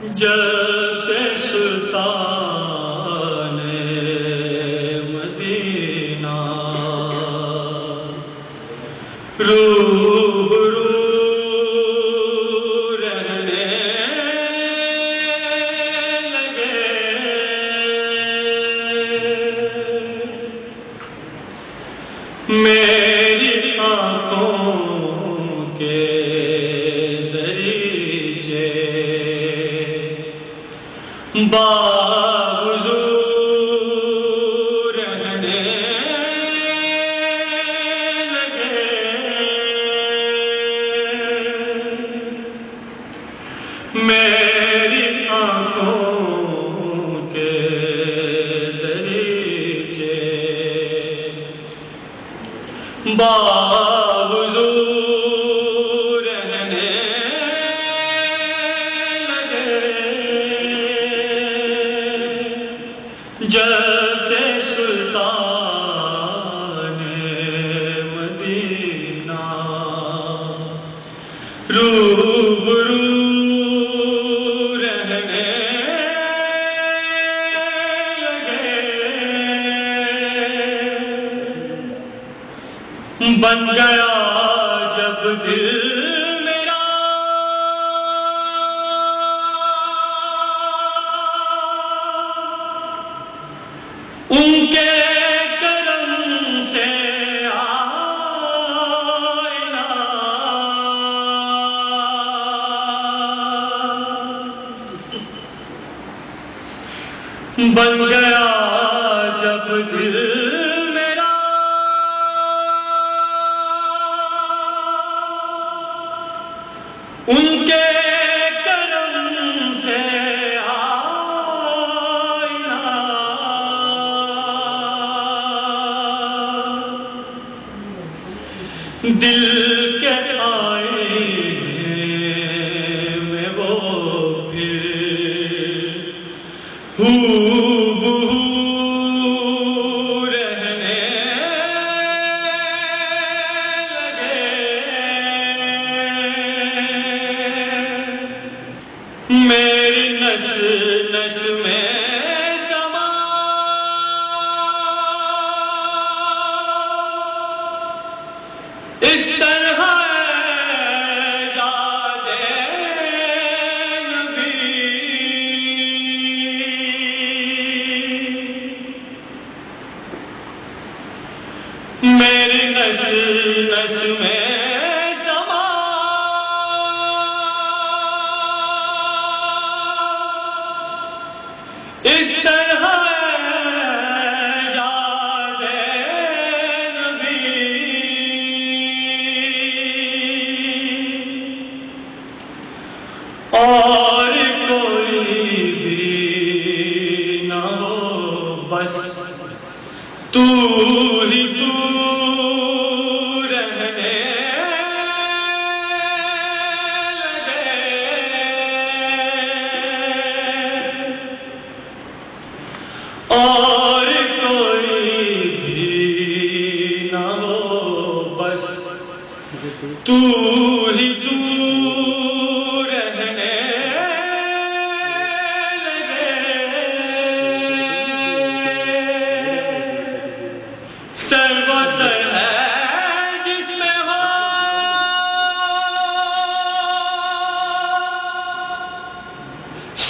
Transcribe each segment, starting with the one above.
جیسے سلطان مدینہ روبرو رہنے لگے، میری آنکھوں کے دریچے باوضو رہنے لگے، میری آنکھوں کے دریچے باوضو رہنے لگے، جیسے سلطان مدینہ روبرو رہنے لگے، بن گیا جب دل میرا ان کے کرم سے آئینہ، بن گیا جب دل میرا ان کے کرم سے آئینہ، دل کے آئینے میں وہ پھر ہو رہنے لگے، میری نس نس میں سما اس طرح یاد نبی، میری نس نس میں سما اس طرح یاد نبی، اور کوئی بھی نہ ہو بس تو ہی تو رہنے لگے، اور کوئی بھی نہ ہو بس تو ہی تو رہنے لگے، سر بسر ہے جس میں ہو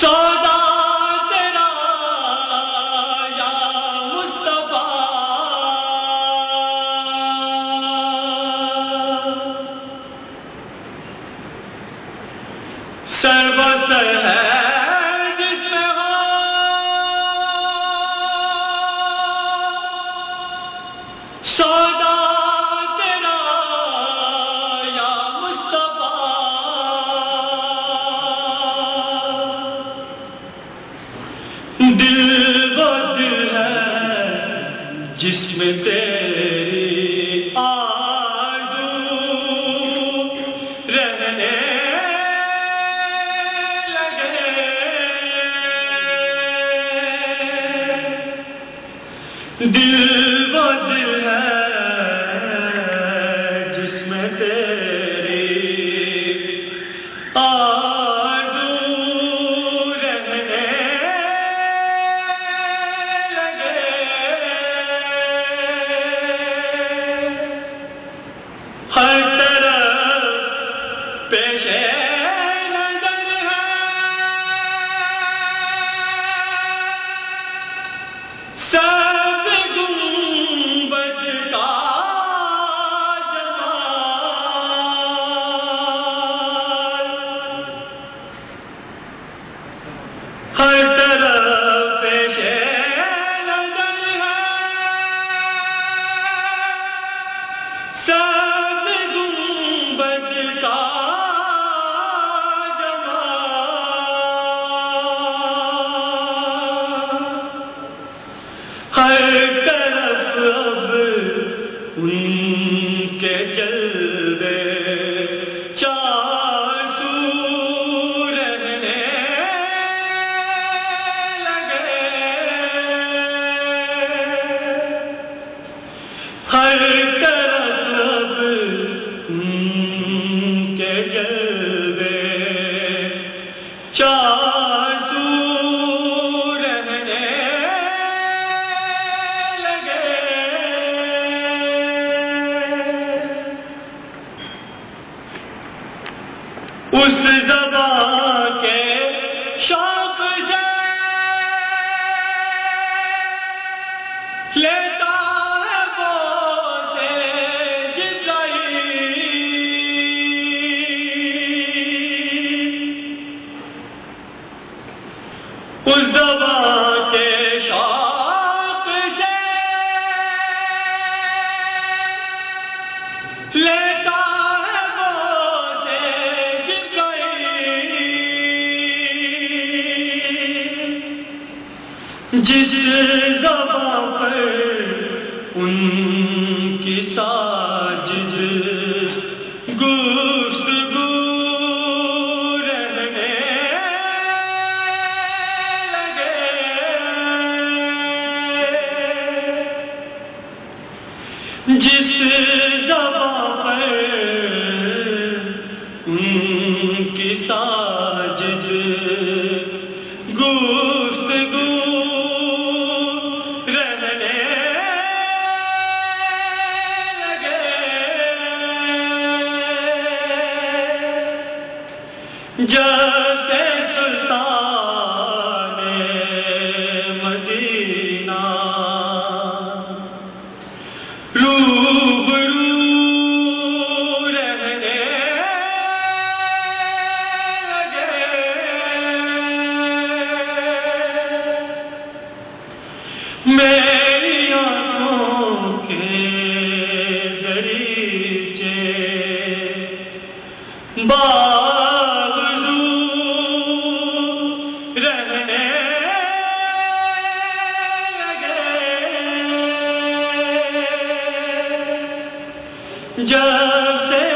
سودا تیرا یا مصطفیٰ، سر بسر ہے جس میں ہو سودا تیرا یا مصطفیٰ، دل وہ دل ہے جس میں تیری آرزو رہنے لگے، دل وہ دل ہے جس میں تیری آرزو ہر طرف پیش نظر ہے سب گنبد کا ہر طرف اب ان کے جلوے چار سو رہنے لگے ہر طرف اب ان کے جلوے چار سو اس زبان کے شوق سے لیتا ہے وہ سے جبرائیل اس زبان کے شوق سے لیتا جس زبان پر ان کی ساجد گفتگو رہنے لگے جس زبان پر ان کی ساجد گفتگو جب سے سلطان مدینہ روبرو رہنے لگے میری آنکھوں کے دریچے جب سے